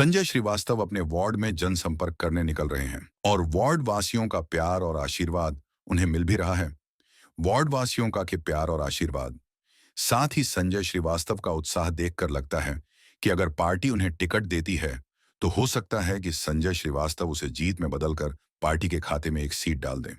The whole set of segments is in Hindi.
संजय श्रीवास्तव अपने वार्ड में जनसंपर्क करने निकल रहे हैं और वार्ड वासियों का प्यार और आशीर्वाद उन्हें मिल भी रहा है। वार्ड वासियों का के प्यार और आशीर्वाद, साथ ही संजय श्रीवास्तव का उत्साह देखकर लगता है कि अगर पार्टी उन्हें टिकट देती है तो हो सकता है कि संजय श्रीवास्तव उसे जीत में बदलकर पार्टी के खाते में एक सीट डाल दें।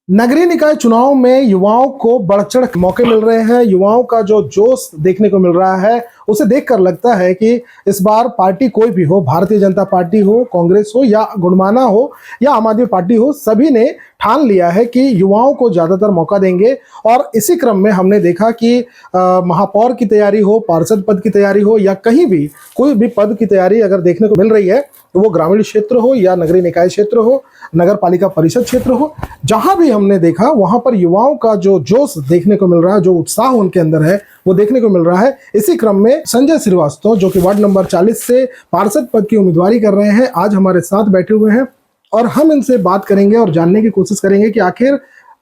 नगरीय निकाय चुनाव में युवाओं को बढ़ चढ़ मौके मिल रहे हैं। युवाओं का जो जोश देखने को मिल रहा है उसे देखकर लगता है कि इस बार पार्टी कोई भी हो, भारतीय जनता पार्टी हो, कांग्रेस हो या गुणमाना हो या आम आदमी पार्टी हो, सभी ने ठान लिया है कि युवाओं को ज्यादातर मौका देंगे। और इसी क्रम में हमने देखा कि महापौर की तैयारी हो, पार्षद पद की तैयारी हो या कहीं भी कोई भी पद की तैयारी अगर देखने को मिल रही है तो वो ग्रामीण क्षेत्र हो या नगरीय निकाय क्षेत्र हो, नगर पालिका परिषद क्षेत्र हो, जहां भी हमने देखा वहां पर युवाओं का जो जोश देखने को मिल रहा है, जो उत्साह उनके अंदर है वो देखने को मिल रहा है। इसी क्रम में संजय श्रीवास्तव जो कि वार्ड नंबर 40 से पार्षद पद की उम्मीदवारी कर रहे हैं, आज हमारे साथ बैठे हुए हैं और हम इनसे बात करेंगे और जानने की कोशिश करेंगे कि आखिर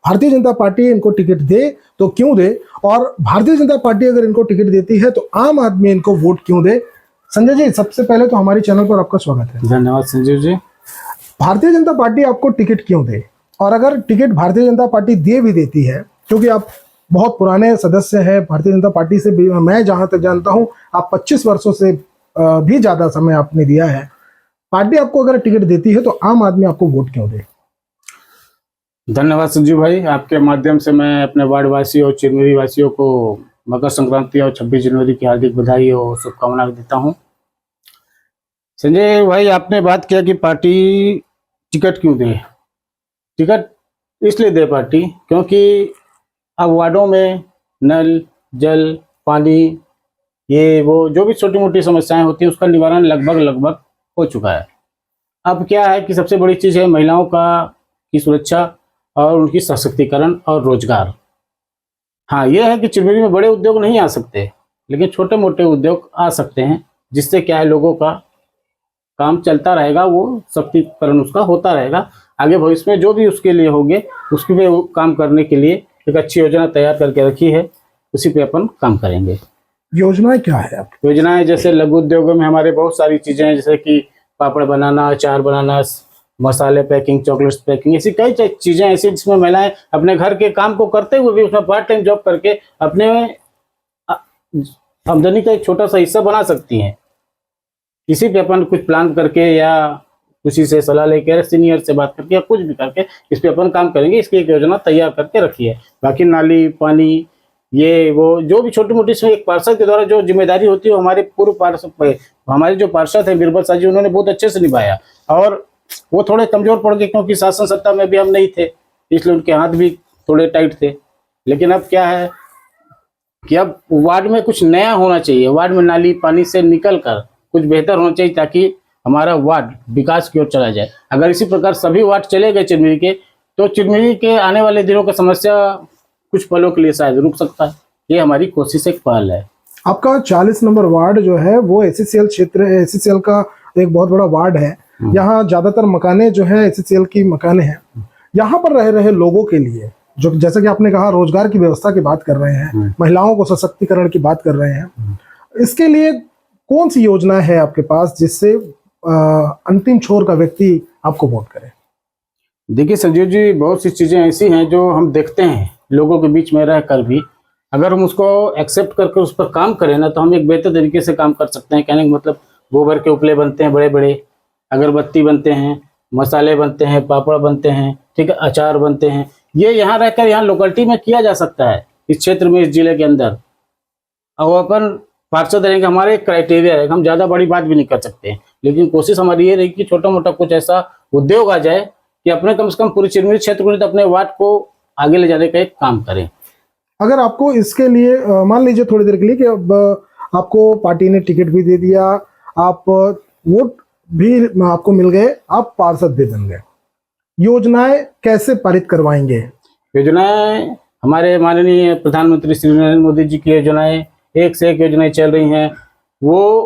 भारतीय जनता पार्टी इनको टिकट दे तो क्यों दे, और भारतीय जनता पार्टी अगर इनको टिकट देती है तो आम आदमी इनको वोट क्यों दे। संजय जी, सबसे पहले तो हमारे चैनल पर आपका स्वागत है। धन्यवाद संजीव जी। भारतीय जनता पार्टी आपको टिकट क्यों दे, और अगर टिकट भारतीय जनता पार्टी दे भी देती है, क्योंकि आप बहुत पुराने सदस्य हैं भारतीय जनता पार्टी से भी, मैं जहां तक जानता हूं आप 25 वर्षों से भी ज्यादा समय आपने दिया है, पार्टी आपको अगर टिकट देती है तो आम आदमी आपको वोट क्यों दे? धन्यवाद संजीव भाई, आपके माध्यम से मैं अपने वार्ड वासियों और चिरमिरी वासियों को मकर संक्रांति और 26 जनवरी की हार्दिक बधाई और शुभकामनाएं देता हूं। संजय भाई, आपने बात किया कि पार्टी टिकट क्यों दे। टिकट इसलिए दे पार्टी क्योंकि अब वार्डों में नल, जल, पानी, ये वो जो भी छोटी मोटी समस्याएं होती हैं उसका निवारण लगभग हो चुका है। अब क्या है कि सबसे बड़ी चीज़ है महिलाओं की सुरक्षा और उनकी सशक्तिकरण और रोजगार। हाँ, यह है कि चिरमिरी में बड़े उद्योग नहीं आ सकते, लेकिन छोटे मोटे उद्योग आ सकते हैं, जिससे क्या है लोगों का काम चलता रहेगा, वो सशक्तिकरण उसका होता रहेगा। आगे भविष्य में जो भी उसके लिए होंगे उसके पे काम करने के लिए एक अच्छी योजना तैयार करके रखी है, उसी पे अपन काम करेंगे। योजनाएं क्या है आपकी? योजनाएं जैसे लघु उद्योगों में हमारे बहुत सारी चीजें हैं, जैसे कि पापड़ बनाना, अचार बनाना, मसाले पैकिंग, चॉकलेट्स पैकिंग, ऐसी कई चीजें ऐसी जिसमें महिलाएं अपने घर के काम को करते हुए भी उसमें पार्ट टाइम जॉब करके अपने आमदनी का एक छोटा सा हिस्सा बना सकती हैं। इसी पे अपन कुछ प्लान करके या किसी से सलाह लेकर, सीनियर से बात करके या कुछ भी करके इस पे अपन काम करेंगे। इसकी एक योजना तैयार करके रखी है। बाकी नाली, पानी, ये वो जो भी छोटी मोटी इसमें एक पार्षद के द्वारा जो जिम्मेदारी होती है, हमारे पूर्व पार्षद, हमारे जो पार्षद है बीरबल साहब जी, उन्होंने बहुत अच्छे से निभाया। और वो थोड़े कमजोर पड़ गए क्योंकि शासन सत्ता में भी हम नहीं थे, इसलिए उनके हाथ भी थोड़े टाइट थे। लेकिन अब क्या है कि अब वार्ड में कुछ नया होना चाहिए। वार्ड में नाली, पानी से निकल कर कुछ बेहतर होना चाहिए ताकि हमारा वार्ड विकास की ओर चला जाए। अगर इसी प्रकार सभी वार्ड चले गए चिरमिरी के, तो चिरमिरी के आने वाले दिनों का समस्या कुछ पलों के लिए शायद रुक सकता है। ये हमारी कोशिश, एक पहल है। आपका 40 नंबर वार्ड जो है वो एससीएल क्षेत्र है, एससीएल का एक बहुत बड़ा वार्ड है। यहाँ ज्यादातर मकाने जो है एससीएल की मकाने हैं। यहाँ पर रह रहे लोगों के लिए, जो जैसा कि आपने कहा रोजगार की व्यवस्था की बात कर रहे हैं, महिलाओं को सशक्तिकरण की बात कर रहे हैं, इसके लिए कौन सी योजना है आपके पास जिससे अंतिम छोर का व्यक्ति आपको वोट करे? देखिए संजीव जी, बहुत सी चीजें ऐसी हैं जो हम देखते हैं लोगों के बीच में रहकर भी, अगर हम उसको एक्सेप्ट करके उस पर काम करें ना, तो हम एक बेहतर तरीके से काम कर सकते हैं। कहने का मतलब, गोबर के उपले बनते हैं बड़े बड़े, अगरबत्ती बनते हैं, मसाले बनते हैं, पापड़ बनते हैं, ठीक है, अचार बनते हैं। ये यहाँ रहकर यहाँ लोकेलिटी में किया जा सकता है, इस क्षेत्र में, इस जिले के अंदर। और अपन पार्षद रहेंगे, हमारे एक क्राइटेरिया रहेगा, हम ज़्यादा बड़ी बात भी नहीं कर सकते, लेकिन कोशिश हमारी ये रहेगी कि छोटा मोटा कुछ ऐसा उद्योग आ जाए कि अपने कम से कम पूरी चिरमिरी क्षेत्र को, तो अपने वार्ड को आगे ले जाने का एक काम करें। अगर आपको इसके लिए मान लीजिए थोड़ी देर के लिए कि अब आपको पार्टी ने टिकट भी दे दिया, आप वोट भी आपको मिल गए, आप पार्षद भी बन गए, योजनाएं कैसे पारित करवाएंगे? योजनाएं हमारे माननीय प्रधानमंत्री श्री नरेंद्र मोदी जी की योजनाएं, एक से एक योजनाएं चल रही हैं। वो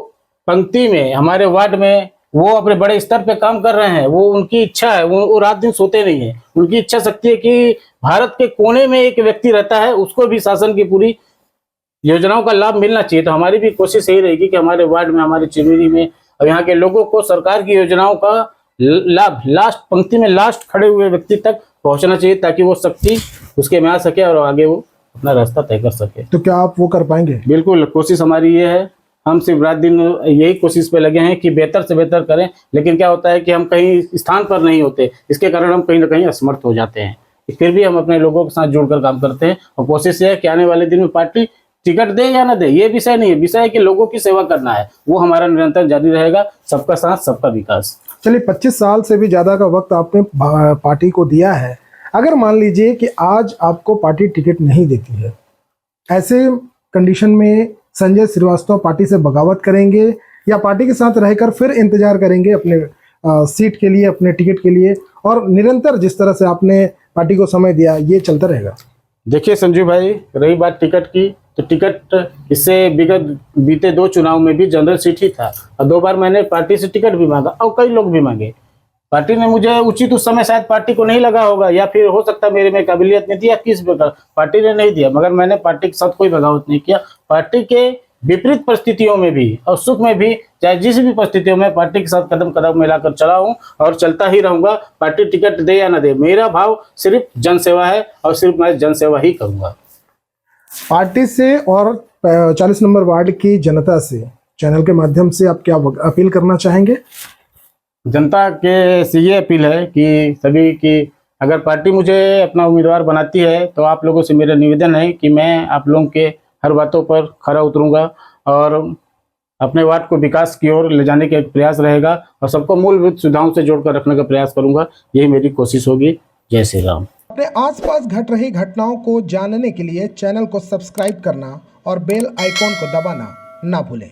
पंक्ति में हमारे वार्ड में वो अपने बड़े स्तर पे काम कर रहे हैं। वो उनकी इच्छा है, वो रात दिन सोते नहीं है। उनकी इच्छा शक्ति है कि भारत के कोने में एक व्यक्ति रहता है, उसको भी शासन की पूरी योजनाओं का लाभ मिलना चाहिए। तो हमारी भी कोशिश यही रहेगी कि हमारे वार्ड में, हमारे चिरमिरी में और यहाँ के लोगों को सरकार की योजनाओं का लाभ लास्ट पंक्ति में लास्ट खड़े हुए व्यक्ति तक पहुंचना चाहिए, ताकि वो शक्ति उसके में आ सके और आगे वो अपना रास्ता तय कर सके। तो क्या आप वो कर पाएंगे? बिल्कुल, कोशिश हमारी ये है। हम सिर्फ रात दिन यही कोशिश पे लगे हैं कि बेहतर से बेहतर करें, लेकिन क्या होता है कि हम कहीं स्थान पर नहीं होते, इसके कारण हम कहीं ना कहीं असमर्थ हो जाते हैं। फिर भी हम अपने लोगों के साथ जुड़कर काम करते हैं और कोशिश ये है कि आने वाले दिन में पार्टी टिकट दे या ना दे, ये विषय नहीं है। विषय है कि लोगों की सेवा करना है, वो हमारा निरंतर जारी रहेगा। सबका साथ सबका विकास। चलिए, 25 साल से भी ज़्यादा का वक्त आपने पार्टी को दिया है। अगर मान लीजिए कि आज आपको पार्टी टिकट नहीं देती है, ऐसे कंडीशन में संजय श्रीवास्तव पार्टी से बगावत करेंगे या पार्टी के साथ रहकर फिर इंतजार करेंगे अपने सीट के लिए, अपने टिकट के लिए, और निरंतर जिस तरह से आपने पार्टी को समय दिया ये चलता रहेगा? देखिए संजू भाई, रही बात टिकट की, तो टिकट इससे विगत बीते 2 चुनाव में भी जनरल सीट ही था और 2 बार मैंने पार्टी से टिकट भी मांगा और कई लोग भी मांगे। पार्टी ने मुझे उचित उस समय शायद पार्टी को नहीं लगा होगा, या फिर हो सकता है मेरे में काबिलियत नहीं थी, या किस प्रकार पार्टी ने नहीं दिया, मगर मैंने पार्टी के साथ कोई बगावत नहीं किया। पार्टी के विपरीत परिस्थितियों में भी और सुख में भी, चाहे जिस भी परिस्थितियों में, पार्टी के साथ कदम कदम मिलाकर चला हूं और चलता ही रहूंगा। पार्टी टिकट दे या ना दे, मेरा भाव सिर्फ जनसेवा है और सिर्फ मैं जनसेवा ही करूंगा। पार्टी से और 40 नंबर वार्ड की जनता से चैनल के माध्यम से आप क्या अपील करना चाहेंगे? जनता के से ये अपील है कि सभी की, अगर पार्टी मुझे अपना उम्मीदवार बनाती है तो आप लोगों से मेरा निवेदन है कि मैं आप लोगों के हर बातों पर खरा उतरूंगा और अपने वार्ड को विकास की ओर ले जाने का एक प्रयास रहेगा और सबको मूलभूत सुविधाओं से जोड़कर रखने का प्रयास करूंगा। यही मेरी कोशिश होगी। जय श्री राम। अपने आसपास घट रही घटनाओं को जानने के लिए चैनल को सब्सक्राइब करना और बेल आइकॉन को दबाना ना भूलें।